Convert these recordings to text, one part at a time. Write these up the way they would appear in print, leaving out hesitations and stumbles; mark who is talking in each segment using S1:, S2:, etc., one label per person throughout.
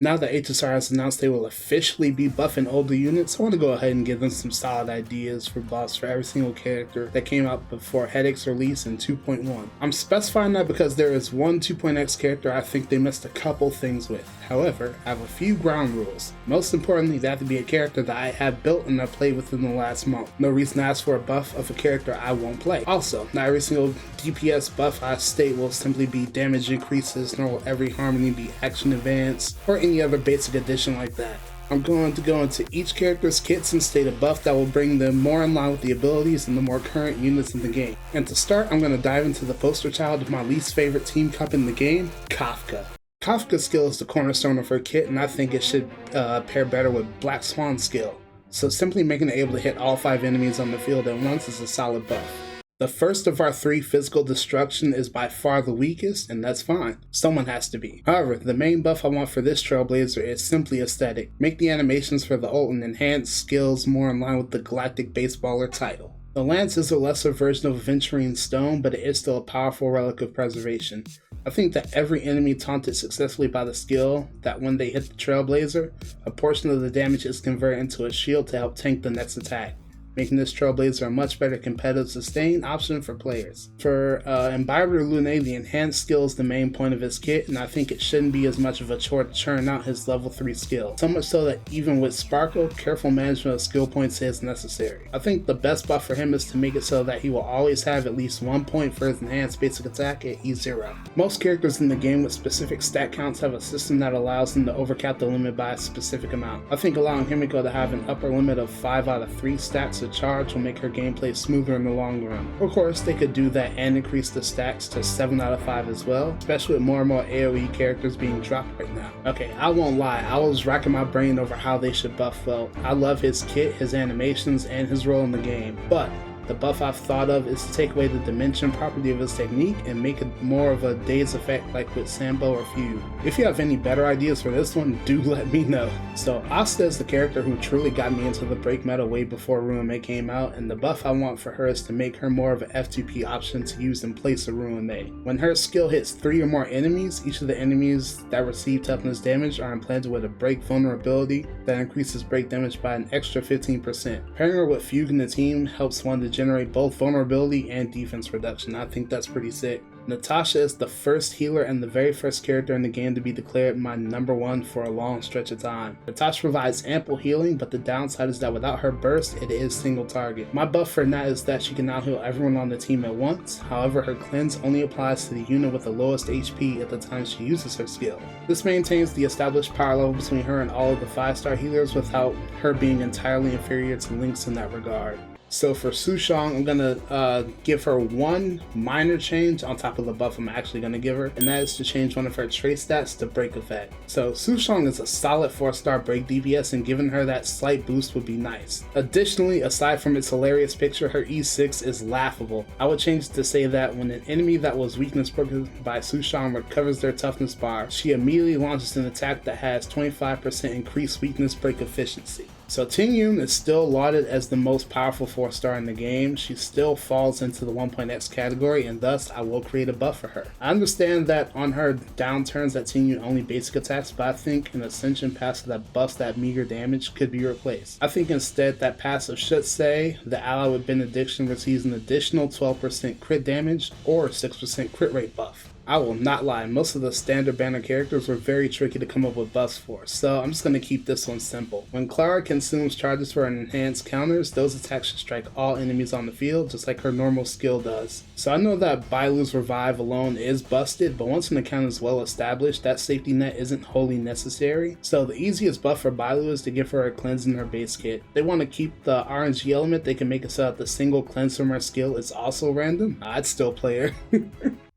S1: Now that HSR has announced they will officially be buffing older units, I want to go ahead and give them some solid ideas for buffs for every single character that came out before Headache's release in 2.1. I'm specifying that because there is one 2.x character I think they missed a couple things with. However, I have a few ground rules. Most importantly, they have to be a character that I have built and I played within the last month. No reason to ask for a buff of a character I won't play. Also, not every single DPS buff I state will simply be damage increases, nor will every harmony be action advance, or any other basic addition like that. I'm going to go into each character's kits and state a buff that will bring them more in line with the abilities and the more current units in the game. And to start, I'm going to dive into the poster child of my least favorite team cup in the game, Kafka. Kafka's skill is the cornerstone of her kit, and I think it should pair better with Black Swan's skill. So simply making it able to hit all 5 enemies on the field at once is a solid buff. The first of our 3, physical destruction, is by far the weakest, and that's fine. Someone has to be. However, the main buff I want for this Trailblazer is simply aesthetic. Make the animations for the ult and enhanced skills more in line with the Galactic Baseballer title. The lance is a lesser version of Aventurine Stone, but it is still a powerful relic of preservation. I think that every enemy taunted successfully by the skill, that when they hit the Trailblazer, a portion of the damage is converted into a shield to help tank the next attack, making this Trailblazer a much better competitive sustain option for players. For Imbiber Lune, the enhanced skill is the main point of his kit, and I think it shouldn't be as much of a chore to churn out his level 3 skill. So much so that even with Sparkle, careful management of skill points is necessary. I think the best buff for him is to make it so that he will always have at least 1 point for his enhanced basic attack at E0. Most characters in the game with specific stat counts have a system that allows them to overcap the limit by a specific amount. I think allowing Himeko to have an upper limit of 5 out of 3 stats charge will make her gameplay smoother in the long run. Of course, they could do that and increase the stacks to 7 out of 5 as well, especially with more and more AoE characters being dropped right now. Okay, I won't lie, I was racking my brain over how they should buff Welt. I love his kit, his animations, and his role in the game, but the buff I've thought of is to take away the dimension property of his technique and make it more of a daze effect like with Sambo or Feud. If you have any better ideas for this one, do let me know. So Asta is the character who truly got me into the break meta way before Ruin May came out, and the buff I want for her is to make her more of an F2P option to use in place of Ruin May. When her skill hits 3 or more enemies, each of the enemies that receive toughness damage are implanted with a break vulnerability that increases break damage by an extra 15%. Pairing her with Fugue in the team helps one to generate both vulnerability and defense reduction. I think that's pretty sick. Natasha is the first healer and the very first character in the game to be declared my #1 for a long stretch of time. Natasha provides ample healing, but the downside is that without her burst, it is single target. My buff for Nat is that she can now heal everyone on the team at once. However, her cleanse only applies to the unit with the lowest HP at the time she uses her skill. This maintains the established power level between her and all of the 5-star healers without her being entirely inferior to Lynx in that regard. So for Sushang, I'm gonna give her one minor change on top of the buff I'm actually gonna give her, and that is to change one of her trait stats to break effect. So Sushang is a solid 4-star break DPS, and giving her that slight boost would be nice. Additionally, aside from its hilarious picture, her E6 is laughable. I would change it to say that when an enemy that was weakness broken by Sushang recovers their toughness bar, she immediately launches an attack that has 25% increased weakness break efficiency. So Tingyun is still lauded as the most powerful 4-star in the game. She still falls into the 1.x category, and thus I will create a buff for her. I understand that on her downturns that Tingyun only basic attacks, but I think an Ascension passive that buffs that meager damage could be replaced. I think instead that passive should say the ally with Benediction receives an additional 12% crit damage or 6% crit rate buff. I will not lie, most of the standard banner characters were very tricky to come up with buffs for, so I'm just going to keep this one simple. When Clara consumes charges for an enhanced counters, those attacks should strike all enemies on the field, just like her normal skill does. So I know that Bailu's revive alone is busted, but once an account is well established, that safety net isn't wholly necessary. So the easiest buff for Bailu is to give her a cleanse in her base kit. If they want to keep the RNG element, they can make it so that the single cleanse from her skill is also random. I'd still play her.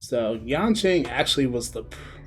S1: So Yanqing actually was the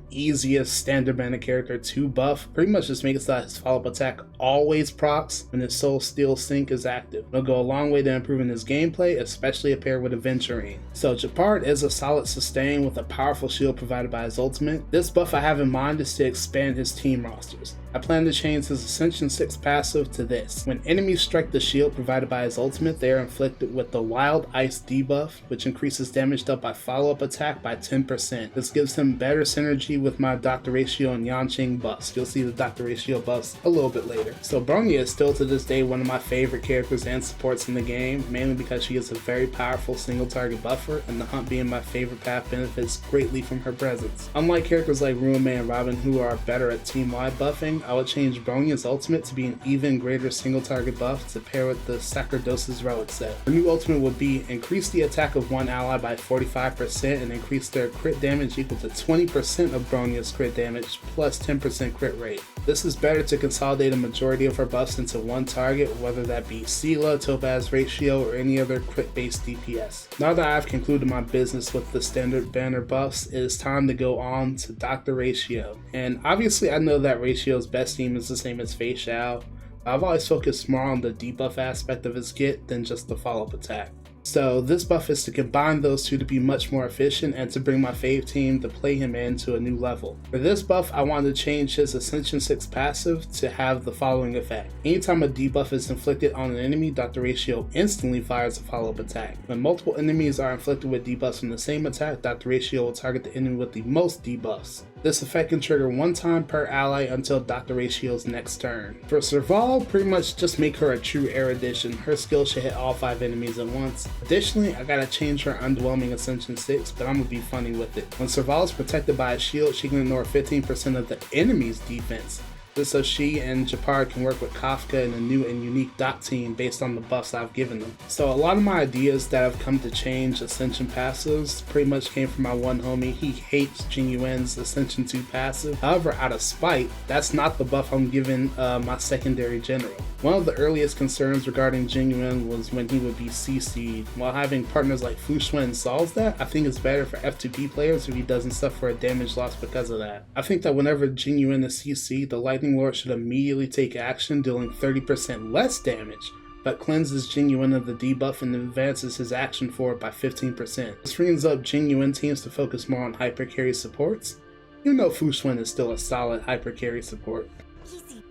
S1: easiest standard banner character to buff. Pretty much just make it so that his follow-up attack always procs when his Soul Steel Sync is active. It'll go a long way to improving his gameplay, especially if paired with Aventurine. So Gepard is a solid sustain with a powerful shield provided by his ultimate. This buff I have in mind is to expand his team rosters. I plan to change his Ascension 6 passive to this. When enemies strike the shield provided by his ultimate, they are inflicted with the Wild Ice debuff, which increases damage dealt by follow-up attack by 10%. This gives him better synergy with my Dr. Ratio and Yanqing buffs. You'll see the Dr. Ratio buffs a little bit later. So Bronya is still to this day one of my favorite characters and supports in the game, mainly because she is a very powerful single target buffer, and the hunt being my favorite path benefits greatly from her presence. Unlike characters like Ruinmei and Robin who are better at team-wide buffing, I would change Bronya's ultimate to be an even greater single target buff to pair with the Sacerdoce's relic set. Her new ultimate would be increase the attack of one ally by 45% and increase their crit damage equal to 20% of Bronya's crit damage plus 10% crit rate. This is better to consolidate a majority of her buffs into one target, whether that be Seele, Topaz Ratio, or any other crit-based DPS. Now that I've concluded my business with the standard banner buffs, it is time to go on to Dr. Ratio. And obviously I know that Ratio's best team is the same as Fei Xiao, but I've always focused more on the debuff aspect of his kit than just the follow-up attack. So this buff is to combine those two to be much more efficient and to bring my fave team to play him into a new level. For this buff, I wanted to change his Ascension 6 passive to have the following effect. Anytime a debuff is inflicted on an enemy, Dr. Ratio instantly fires a follow-up attack. When multiple enemies are inflicted with debuffs from the same attack, Dr. Ratio will target the enemy with the most debuffs. This effect can trigger one time per ally until Dr. Ratio's next turn. For Serval, pretty much just make her a true erudition. Her skill should hit all 5 enemies at once. Additionally, I gotta change her underwhelming Ascension 6, but I'm gonna be funny with it. When Serval is protected by a shield, she can ignore 15% of the enemy's defense. This so she and Gepard can work with Kafka in a new and unique dot team based on the buffs I've given them. So a lot of my ideas that have come to change Ascension passives pretty much came from my one homie. He hates Jingliu's Ascension 2 passive. However, out of spite, that's not the buff I'm giving my secondary general. One of the earliest concerns regarding Jingliu was when he would be CC'd. While having partners like Xuan solves that, I think it's better for F2P players if he doesn't suffer a damage loss because of that. I think that whenever Jingliu is CC'd, the Lightning Lord should immediately take action, dealing 30% less damage, but cleanses Jingliu of the debuff and advances his action forward by 15%. This frees up Jingliu teams to focus more on hyper carry supports, even though Xuan is still a solid hyper carry support.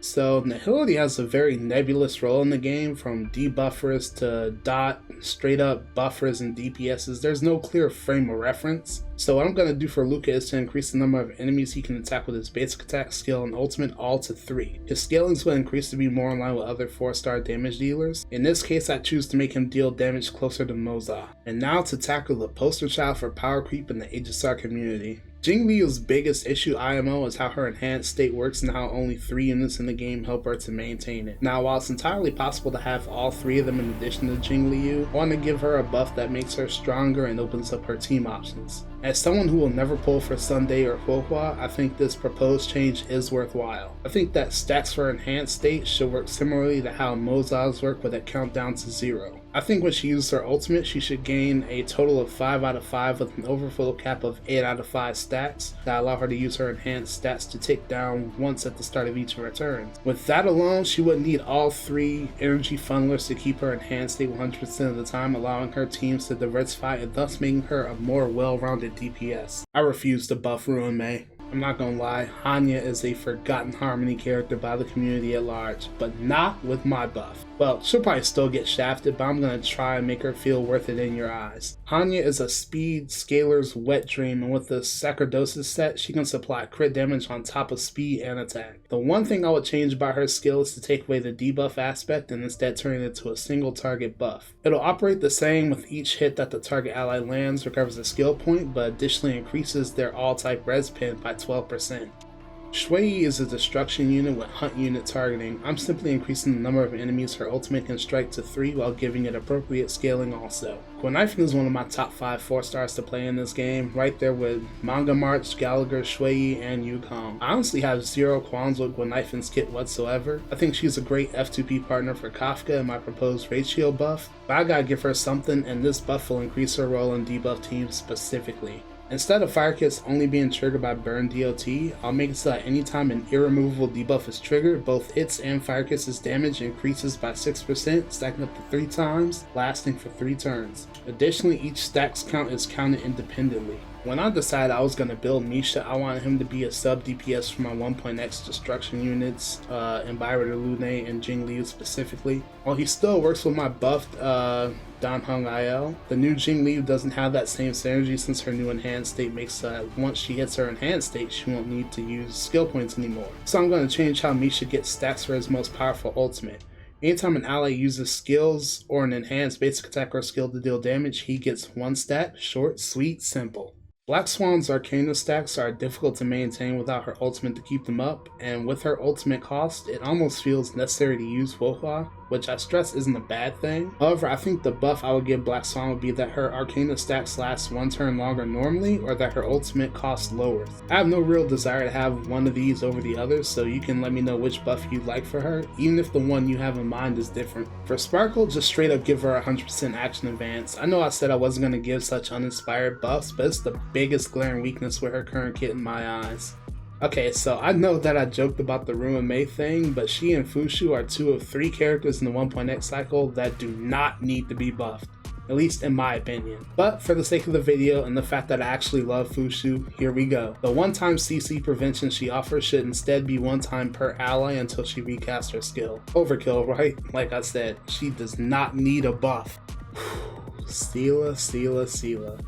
S1: So Nihility has a very nebulous role in the game, from debuffers to dot, straight up buffers and DPSs. There's no clear frame of reference. So what I'm going to do for Luka is to increase the number of enemies he can attack with his basic attack, skill, and ultimate all to 3. His scaling is going to increase to be more in line with other 4-star damage dealers. In this case, I choose to make him deal damage closer to Moza. And now to tackle the poster child for power creep in the HSR community. Jingliu's biggest issue IMO is how her enhanced state works and how only 3 units in the game help her to maintain it. Now, while it's entirely possible to have all 3 of them in addition to Jingliu, I want to give her a buff that makes her stronger and opens up her team options. As someone who will never pull for Sunday or Huohua, I think this proposed change is worthwhile. I think that stats for enhanced state should work similarly to how Moza's work with a countdown to 0. I think when she uses her ultimate, she should gain a total of 5 out of 5 with an overflow cap of 8 out of 5 stats that allow her to use her enhanced stats to tick down once at the start of each of her turns. With that alone, she would need all 3 energy funnelers to keep her enhanced state 100% of the time, allowing her teams to diversify and thus making her a more well-rounded DPS. I refuse to buff Ruinmei. I'm not gonna lie, Hanya is a forgotten Harmony character by the community at large, but not with my buff. Well, she'll probably still get shafted, but I'm gonna try and make her feel worth it in your eyes. Hanya is a speed scalar's wet dream, and with the Sacerdoce's set, she can supply crit damage on top of speed and attack. The one thing I would change about her skill is to take away the debuff aspect and instead turn it into a single target buff. It'll operate the same with each hit that the target ally lands, recovers a skill point, but additionally increases their all-type res pin by 12%. Shui is a destruction unit with hunt unit targeting. I'm simply increasing the number of enemies her ultimate can strike to 3 while giving it appropriate scaling also. Guinaifen is one of my top 5 4-stars to play in this game, right there with Manga March, Gallagher, Shui, and Yukong. I honestly have 0 qualms with Guinaifen's kit whatsoever. I think she's a great F2P partner for Kafka in my proposed ratio buff, but I gotta give her something, and this buff will increase her role in debuff teams specifically. Instead of fire kits only being triggered by burn DOT, I'll make it so that anytime an irremovable debuff is triggered, both hits and fire kits' damage increases by 6%, stacking up to 3 times, lasting for 3 turns. Additionally, each stack's count is counted independently. When I decided I was going to build Misha, I wanted him to be a sub DPS for my 1.x destruction units, in Bailu, Lune, and Jingliu specifically. While he still works with my buffed Heng IL, the new Jingliu doesn't have that same synergy since her new enhanced state makes once she hits her enhanced state, she won't need to use skill points anymore. So I'm going to change how Misha gets stacks for his most powerful ultimate. Anytime an ally uses skills or an enhanced basic attack or skill to deal damage, he gets 1 stat, short, sweet, simple. Black Swan's Arcana stacks are difficult to maintain without her ultimate to keep them up, and with her ultimate cost, it almost feels necessary to use Wohua, which I stress isn't a bad thing. However, I think the buff I would give Black Swan would be that her Arcana stacks last 1 turn longer normally, or that her ultimate costs lower. I have no real desire to have one of these over the others, so you can let me know which buff you'd like for her, even if the one you have in mind is different. For Sparkle, just straight up give her 100% action advance. I know I said I wasn't going to give such uninspired buffs, but it's the biggest glaring weakness with her current kit in my eyes. Okay, so I know that I joked about the Ruin Mei thing, but she and Fushu are 2 of 3 characters in the 1.x cycle that do not need to be buffed, at least in my opinion. But for the sake of the video and the fact that I actually love Fushu, here we go. The one-time CC prevention she offers should instead be 1 time per ally until she recasts her skill. Overkill, right? Like I said, she does not need a buff. Seele.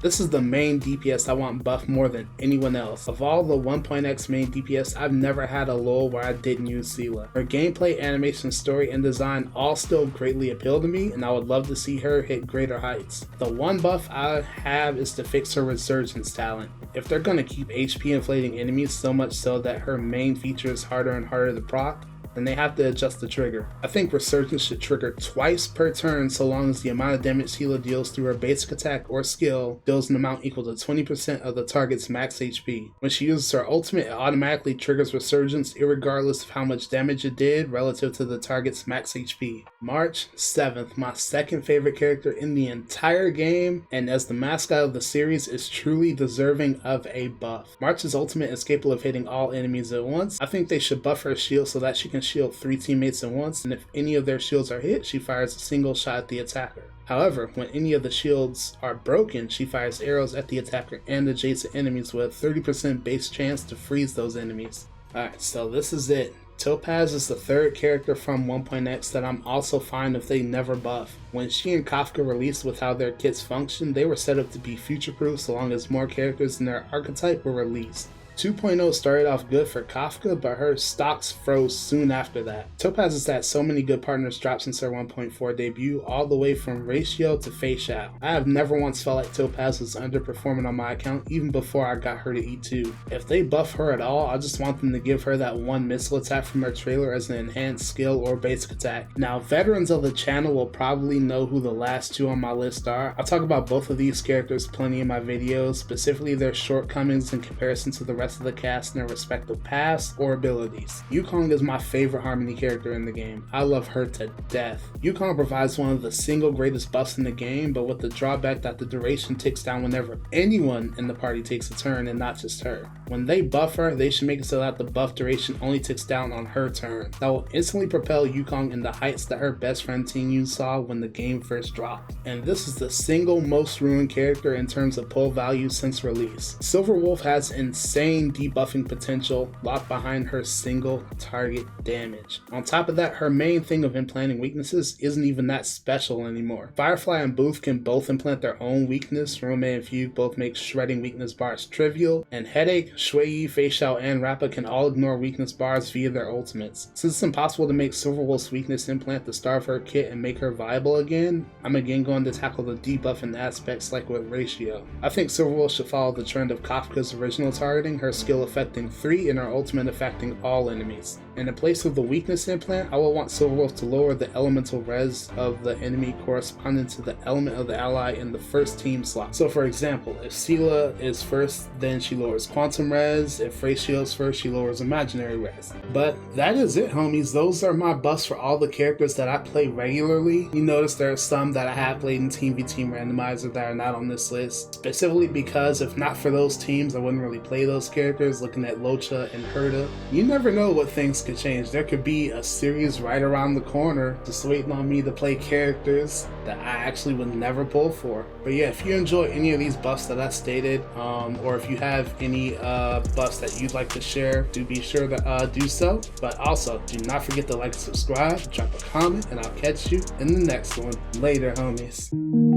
S1: This is the main DPS I want buffed more than anyone else. Of all the 1.x main DPS, I've never had a lull where I didn't use Seele. Her gameplay, animation, story, and design all still greatly appeal to me, and I would love to see her hit greater heights. The one buff I have is to fix her resurgence talent. If they're gonna keep HP inflating enemies so much so that her main feature is harder and harder to proc, then they have to adjust the trigger. I think Resurgence should trigger twice per turn so long as the amount of damage Seele deals through her basic attack or skill deals an amount equal to 20% of the target's max HP. When she uses her ultimate, it automatically triggers Resurgence irregardless of how much damage it did relative to the target's max HP. March 7th, my second favorite character in the entire game, and as the mascot of the series, is truly deserving of a buff. March's ultimate is capable of hitting all enemies at once. I think they should buff her shield so that she can shield 3 teammates at once, and if any of their shields are hit, she fires a single shot at the attacker. However, when any of the shields are broken, she fires arrows at the attacker and adjacent enemies with a 30% base chance to freeze those enemies. Alright, so this is it. Topaz is the third character from 1.x that I'm also fine if they never buff. When she and Kafka released with how their kits function, they were set up to be future-proof so long as more characters in their archetype were released. 2.0 started off good for Kafka, but her stocks froze soon after that. Topaz has had so many good partners drop since her 1.4 debut, all the way from ratio to facial. I have never once felt like Topaz was underperforming on my account, even before I got her to E2. If they buff her at all, I just want them to give her that one missile attack from her trailer as an enhanced skill or basic attack. Now, veterans of the channel will probably know who the last 2 on my list are. I'll talk about both of these characters plenty in my videos, specifically their shortcomings in comparison to the rest of the cast in their respective paths or abilities. Yukong is my favorite Harmony character in the game. I love her to death. Yukong provides one of the single greatest buffs in the game, but with the drawback that the duration ticks down whenever anyone in the party takes a turn and not just her. When they buff her, they should make it so that the buff duration only ticks down on her turn. That will instantly propel Yukong in the heights that her best friend Tingyun saw when the game first dropped. And this is the single most ruined character in terms of pull value since release. Silver Wolf has insane debuffing potential locked behind her single target damage. On top of that, her main thing of implanting weaknesses isn't even that special anymore. Firefly and Booth can both implant their own weakness. Rome and Fugue both make shredding weakness bars trivial, and Headache, Shui, Facial, and Rappa can all ignore weakness bars via their ultimates. Since it's impossible to make Silver Wolf's weakness implant the star of her kit and make her viable again, I'm again going to tackle the debuffing aspects like with Ratio. I think Silver Wolf should follow the trend of Kafka's original targeting, her skill affecting 3 and her ultimate affecting all enemies. And in place of the weakness implant, I will want Silver Wolf to lower the elemental res of the enemy corresponding to the element of the ally in the first team slot. So for example, if Seele is first, then she lowers Quantum res. If Frey shields first, she lowers imaginary res. But that is it, homies. Those are my buffs for all the characters that I play regularly. You notice there are some that I have played in Team v Team Randomizer that are not on this list, specifically because if not for those teams, I wouldn't really play those characters. Looking at Locha and Herta, you never know what things could change. There could be a series right around the corner just waiting on me to play characters that I actually would never pull for. But yeah, if you enjoy any of these buffs that I stated, or if you have any buffs that you'd like to share, do be sure to do so. But also, do not forget to like and subscribe, drop a comment, and I'll catch you in the next one. Later, homies.